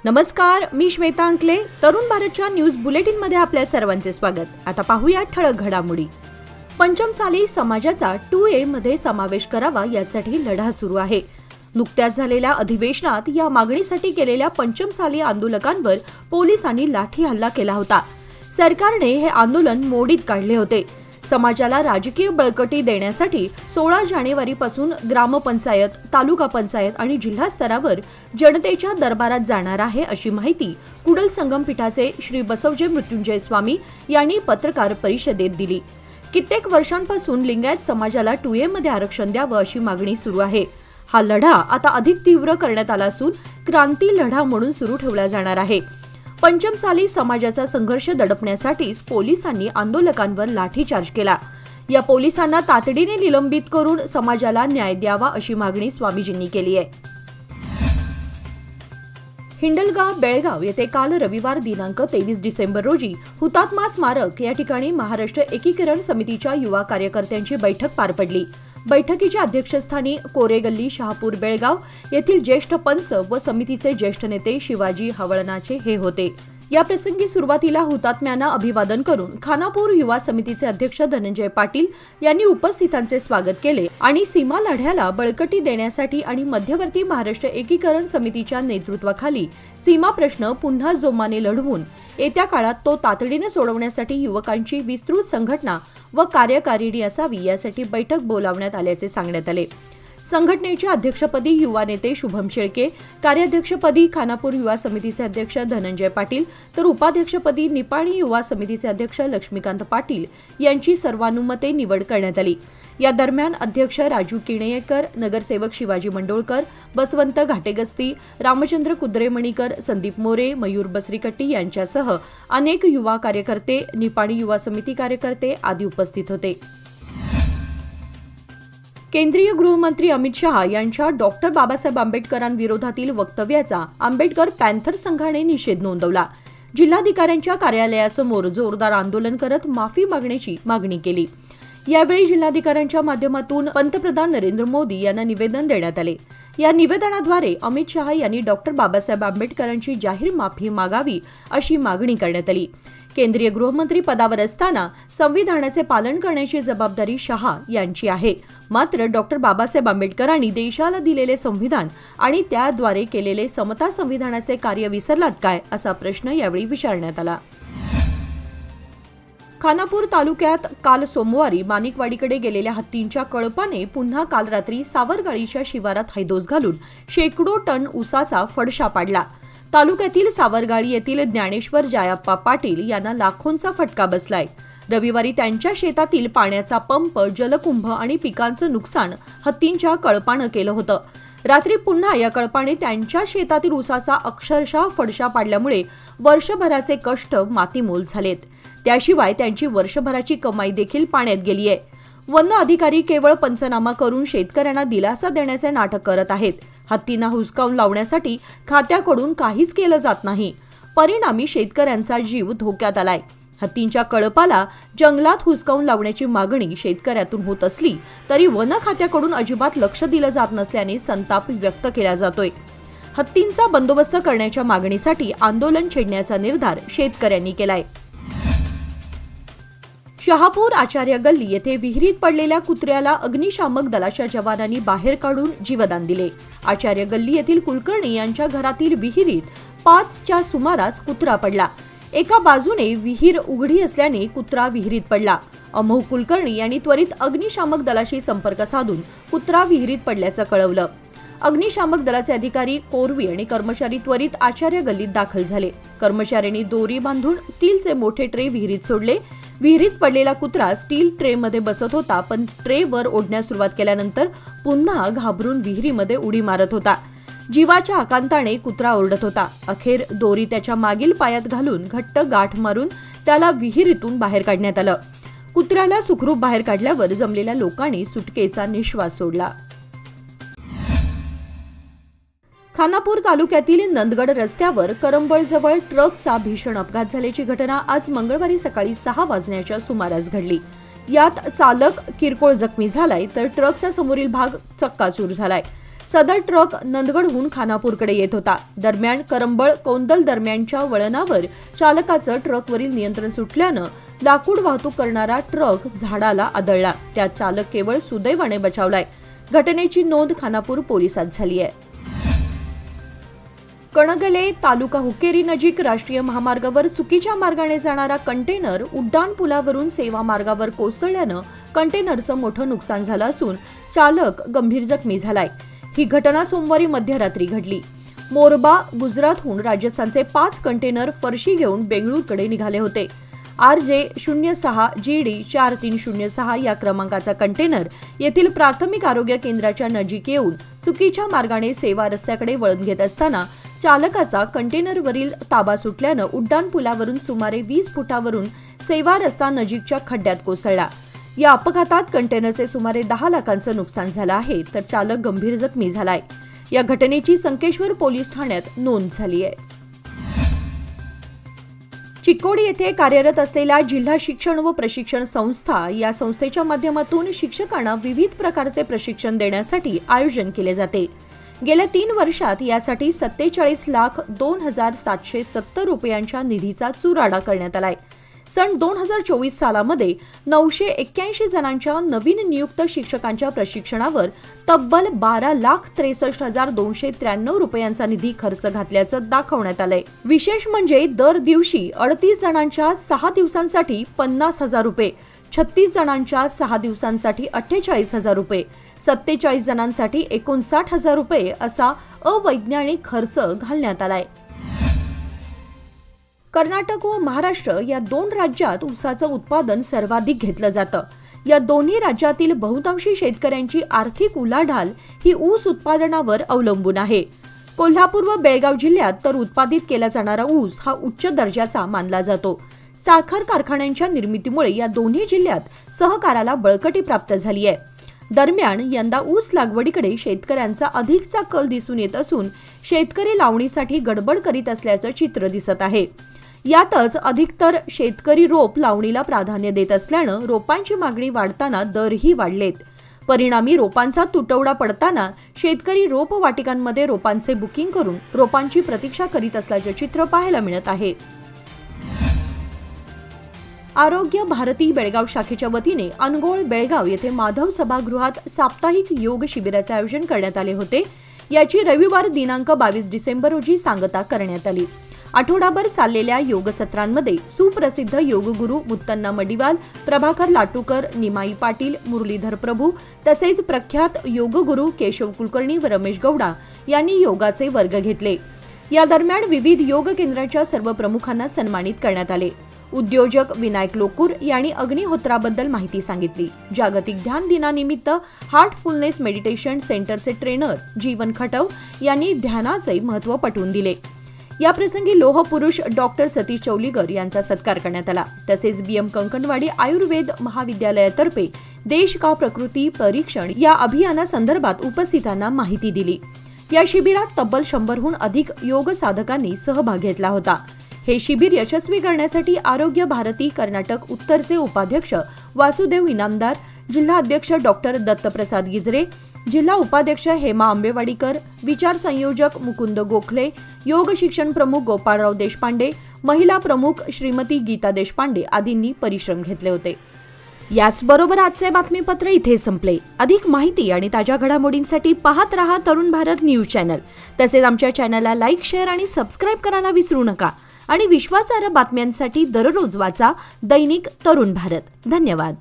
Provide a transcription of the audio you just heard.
नमस्कार, मी श्वेता अंकले. तरुण भारतच्या न्यूज बुलेटिनमध्ये आपल्या सर्वांचे स्वागत. आता पाहूया ठळक घडामोडी. पंचमसाली समाजाचा 2A मध्ये समावेश करावा यासाठी लढा सुरू आहे. नुकत्याच झालेल्या अधिवेशनात या मागणीसाठी केलेल्या पंचमसाली आंदोलकांवर पोलिसांनी लाठी हल्ला केला होता. सरकारने हे आंदोलन मोडीत काढले होते. समाजाला राजकीय बळकटी देण्यासाठी 16 जानेवारीपासून ग्रामपंचायत, तालुका पंचायत आणि जिल्हा स्तरावर जनतेच्या दरबारात जाणार आहे, अशी माहिती कुडल संगम पीठाचे श्री बसवजे मृत्युंजय स्वामी यांनी पत्रकार परिषदेत दिली. कित्येक वर्षांपासून लिंगायत समाजाला 2A मध्ये आरक्षण द्यावं अशी मागणी सुरू आहे. हा लढा आता अधिक तीव्र करण्यात आला असून क्रांती लढा म्हणून सुरू ठेवला जाणार आहे. पंचमसाली समाजाचा संघर्ष दडपण्यासाठीच पोलिसांनी आंदोलकांवर लाठीचार्ज केला. या पोलिसांना तातडीने निलंबित करून समाजाला न्याय द्यावा अशी मागणी स्वामीजींनी केली आहे. हिंडलगाव, बेळगाव येथे काल रविवार दिनांक 23 डिसेंबर रोजी हुतात्मा स्मारक या ठिकाणी महाराष्ट्र एकीकरण समितीच्या युवा कार्यकर्त्यांची बैठक पार पडली. बैठकीच्या अध्यक्षस्थानी कोरेगल्ली, शहापूर, बेळगाव येथील ज्येष्ठ पंच व समितीचे ज्येष्ठ नेते शिवाजी हवळनाचे हे होते. या प्रसंगी सुरुवातीला हुतात्म्यांना अभिवादन करून खानापूर युवा समितीचे अध्यक्ष धनंजय पाटील यांनी उपस्थितांचे स्वागत केले आणि सीमा लढ्याला बळकटी देण्यासाठी आणि मध्यवर्ती महाराष्ट्र एकीकरण समितीच्या नेतृत्वाखाली सीमा प्रश्न पुन्हा जोमाने लढवून येत्या काळात तो तातडीने सोडवण्यासाठी युवकांची विस्तृत संघटना व कार्यकारिणी असावी यासाठी बैठक बोलावण्यात आल्याचे सांगण्यात आले. संघटनेच्या अध्यक्षपदी युवा नेते शुभम शेळके, कार्याध्यक्षपदी खानापूर युवा समितीचे अध्यक्ष धनंजय पाटील तर उपाध्यक्षपदी निपाणी युवा समितीचे अध्यक्ष लक्ष्मीकांत पाटील यांची सर्वानुमते निवड करण्यात आली. या दरम्यान अध्यक्ष राजू किणेकर, नगरसेवक शिवाजी मंडोळकर, बसवंत घाटेगस्ती, रामचंद्र कुद्रेमणीकर, संदीप मोरे, मयूर बसरीकट्टी यांच्यासह अनेक युवा कार्यकर्ते, निपाणी युवा समिती कार्यकर्ते आदी उपस्थित होते. केंद्रीय गृहमंत्री अमित शहा यांच्या डॉक्टर बाबासाहेब आंबेडकरांविरोधातील वक्तव्याचा आंबेडकर पॅन्थर संघाने निषेध नोंदवला. जिल्हाधिकाऱ्यांच्या कार्यालयासमोर जोरदार आंदोलन करत माफी मागण्याची मागणी केली. यावेळी जिल्हाधिकाऱ्यांच्या माध्यमातून पंतप्रधान नरेंद्र मोदी यांना निवेदन देण्यात आले. या निवेदनाद्वारे अमित शहा यांनी डॉक्टर बाबासाहेब आंबेडकरांची जाहीर माफी मागावी अशी मागणी करण्यात आली. केंद्रीय गृहमंत्री पदावर असताना संविधानाचे पालन करण्याची जबाबदारी शहा यांची आहे. मात्र डॉक्टर बाबासाहेब आंबेडकरांनी देशाला दिलेले संविधान आणि त्याद्वारे केलेले समता संविधानाचे कार्य विसरलात काय, असा प्रश्न यावेळी विचारण्यात आला. खानापूर तालुक्यात काल सोमवारी माणिकवाडीकडे गेलेल्या हत्तींच्या कळपाने पुन्हा काल रात्री सावरगाळीच्या शिवारात हैदोस घालून शेकडो टन ऊसाचा फडशा पाडला. तालुक्यातील सावरगाळी येथील ज्ञानेश्वर जायप्पा पाटील यांना लाखोंचा फटका बसलाय. रविवारी त्यांच्या शेतातील पाण्याचा पंप, जलकुंभ आणि पिकांचं नुकसान हत्तींच्या कळपानं केलं होतं. रात्री पुन्हा या कळपाने त्यांच्या शेतातील ऊसाचा अक्षरशः फडशा पाडल्यामुळे वर्षभराचे कष्ट मातीमोल झालेत. त्याशिवाय त्यांची वर्षभराची कमाई देखील पाण्यात गेलीय. वन अधिकारी केवळ पंचनामा करून शेतकऱ्यांना दिलासा देण्याचे नाटक करत आहेत. हत्तींना हुसकावून लावण्यासाठी खात्याकडून काहीच केलं जात नाही. परिणामी शेतकऱ्यांचा जीव धोक्यात आलाय. हत्तींच्या कळपाला जंगलात हुसकावून लावण्याची मागणी शेतकऱ्यातून होत असली तरी वन खात्याकडून अजिबात लक्ष दिलं जात नसल्याने संताप व्यक्त केला जातोय. हत्तींचा बंदोबस्त करण्याच्या मागणीसाठी आंदोलन छेडण्याचा निर्धार शेतकऱ्यांनी केलाय. शहापूर आचार्य गल्ली येथे विहिरीत पडलेल्या कुत्र्याला अग्निशामक दलाच्या जवानांनी बाहेर काढून जीवदान दिले. आचार्य गल्ली येथील कुलकर्णी यांच्या घरातील विहिरीत 5च्या सुमारास कुत्रा पडला. एका बाजूने विहीर उघडी असल्याने कुत्रा विहिरीत पडला. अमोह कुलकर्णी यांनी त्वरित अग्निशामक दलाशी संपर्क साधून कुत्रा विहिरीत पडल्याचं कळवलं. अग्निशामक दलाचे अधिकारी, कोरवी आणि कर्मचारी त्वरित आचार्य गल्लीत दाखल झाले. कर्मचाऱ्यांनी दोरी बांधून स्टीलचे मोठे ट्रे विहिरीत सोडले. विहिरीत पडलेला कुत्रा स्टील ट्रेमध्ये बसत होता, पण ट्रे वर ओढण्यास सुरुवात केल्यानंतर पुन्हा घाबरून विहिरीमध्ये उडी मारत होता. जीवाच्या आकांताने कुत्रा ओरडत होता. अखेर दोरी त्याच्या मागील पायात घालून घट्ट गाठ मारून त्याला विहिरीतून बाहेर काढण्यात आलं. कुत्र्याला सुखरूप बाहेर काढल्यावर जमलेल्या लोकांनी सुटकेचा निश्वास सोडला. खानापूर तालुक्यातील नंदगड रस्त्यावर करंबळजवळ ट्रकचा भीषण अपघात झाल्याची घटना आज मंगळवारी सकाळी 6 वाजण्याच्या सुमारास घडली. यात चालक किरकोळ जखमी झालाय तर ट्रकचा समोरील भाग चक्काचूर झालाय. सदर ट्रक नंदगडहून खानापूरकडे येत होता. दरम्यान करंबळ कोंदल दरम्यानच्या वळणावर चालकाचं ट्रकवरील नियंत्रण सुटल्यानं लाकूड वाहतूक करणारा ट्रक झाडाला आदळला. त्यात चालक केवळ सुदैवाने बचावलाय. घटनेची नोंद खानापूर पोलिसात झाली आहे. कणगले तालुका हुक्केरी नजीक राष्ट्रीय महामार्गावर चुकीच्या मार्गाने जाणारा कंटेनर उड्डाण पुलावरून सेवा मार्गावर कोसळल्यानं कंटेनरचं मोठं नुकसान झालं असून चालक गंभीर जखमी झालाय. ही घटना सोमवारी मध्यरात्री घडली. मोरबा गुजरातहून राजस्थानचे 5 कंटेनर फरशी घेऊन बेंगळूरकडे निघाले होते. RJ06 GD 4306 या क्रमांकाचा कंटेनर येथील प्राथमिक आरोग्य केंद्राच्या नजीक येऊन चुकीच्या मार्गाने सेवा रस्त्याकडे वळण घेत असताना चालकाचा कंटेनरवरील ताबा सुटल्यानं उड्डाण पुलावरून सुमारे 20 फुटावरून सेवा रस्ता नजीकच्या खड्ड्यात कोसळला. या अपघातात कंटेनरचे सुमारे 10 लाखांचं नुकसान झालं आहे, तर चालक गंभीर जखमी झालाय. या घटनेची संकेश्वर पोलीस ठाण्यात नोंद झाली आहे. चिक्कोडी येथे कार्यरत असलेल्या जिल्हा शिक्षण व प्रशिक्षण संस्था या संस्थेच्या माध्यमातून शिक्षकांना विविध प्रकारचे प्रशिक्षण देण्यासाठी आयोजन केले जाते. गेल्या 3 वर्षात यासाठी 47,02,770 रुपयांच्या निधीचा चुराडा करण्यात आलाय. सन 2024 सालामध्ये 981 जणांच्या नवीन नियुक्त शिक्षकांच्या प्रशिक्षणावर तब्बल 12,63,293 रुपयांचा निधी खर्च घातल्याचं दाखवण्यात आलंय. विशेष म्हणजे दर दिवशी 38 जणांच्या 6 दिवसांसाठी 50,000 रुपये, 36 जणांच्या 6 दिवसांसाठी 48,000 रुपये, 47 जणांसाठी 59,000 रुपये असा अवैज्ञानिक खर्च घालण्यात आलाय. कर्नाटक व महाराष्ट्र या 2 राज्यात ऊसाचं उत्पादन सर्वाधिक घेतलं जातं. या दोन्ही राज्यातील बहुतांशी शेतकऱ्यांची आर्थिक उलाढाल ही ऊस उत्पादनावर अवलंबून आहे. कोल्हापूर व बेळगाव जिल्ह्यात तर उत्पादित केला जाणारा ऊस हा उच्च दर्जाचा मानला जातो. साखर कारखान्यांच्या निर्मितीमुळे या दोन्ही जिल्ह्यात सहकाराला बळकटी प्राप्त झाली आहे. दरम्यान यंदा ऊस लागवडीकडे शेतकऱ्यांचा अधिकचा कल दिसून येत असून शेतकरी लावणीसाठी गडबड करीत असल्याचं चित्र दिसत आहे. यातच अधिकतर शेतकरी रोप लावणीला प्राधान्य देत असल्यानं रोपांची मागणी वाढताना दरही वाढलेत. परिणामी रोपांचा तुटवडा पडताना शेतकरी रोप वाटिकांमध्ये रोपांचे बुकिंग करून रोपांची प्रतीक्षा करीत असल्याचे चित्र पाहायला मिळत आहे. आरोग्य भारती बेळगाव शाखेच्या वतीने अनगोळ बेळगाव येथे माधव सभागृहात साप्ताहिक योग शिबिराचे आयोजन करण्यात आले होते. याची रविवार दिनांक 22 डिसेंबर रोजी सांगता करण्यात आली. आठवडाभर चाललेल्या योग सत्रांमध्ये सुप्रसिद्ध योगगुरू मुत्तन्ना मडिवाल, प्रभाकर लाटूकर, निमाई पाटील, मुरलीधर प्रभू तसेच प्रख्यात योगगुरू केशव कुलकर्णी व रमेश गौडा यांनी योगाचे वर्ग घेतले. या दरम्यान विविध योग केंद्राच्या सर्व प्रमुखांना सन्मानित करण्यात आले. उद्योजक विनायक लोकूर यांनी अग्निहोत्राबद्दल माहिती सांगितली. जागतिक ध्यान दिनानिमित्त हार्टफुलनेस मेडिटेशन सेंटरचे ट्रेनर जीवन खटव यांनी ध्यानाचे महत्त्व पटवून दिले. याप्रसंगी लोहपुरुष डॉक्टर सतीश चौलीकर यांचा सत्कार करण्यात आला. तसेच BM कंकणवाडी आयुर्वेद महाविद्यालयातर्फे देश का प्रकृती परीक्षण या अभियानासंदर्भात उपस्थितांना माहिती दिली. या शिबिरात तब्बल 100हून अधिक योग साधकांनी सहभाग घेतला होता. हे शिबिर यशस्वी करण्यासाठी आरोग्य भारती कर्नाटक उत्तरचे उपाध्यक्ष वासुदेव इनामदार, जिल्हा अध्यक्ष डॉक्टर दत्तप्रसाद गिजरे, जिल्हा उपाध्यक्ष हेमा आंबेवाडीकर, विचार संयोजक मुकुंद गोखले, योग शिक्षण प्रमुख गोपाळराव देशपांडे, महिला प्रमुख श्रीमती गीता देशपांडे आदींनी परिश्रम घेतले होते. याचबरोबर आजचे बातमीपत्र इथे संपले. अधिक माहिती आणि ताज्या घडामोडींसाठी पाहत रहा तरुण भारत न्यूज चॅनल. तसेच आमच्या चॅनलला लाईक, शेअर आणि सबस्क्राईब करायला विसरू नका. आणि विश्वासार्ह बातम्यांसाठी दररोज वाचा दैनिक तरुण भारत. धन्यवाद.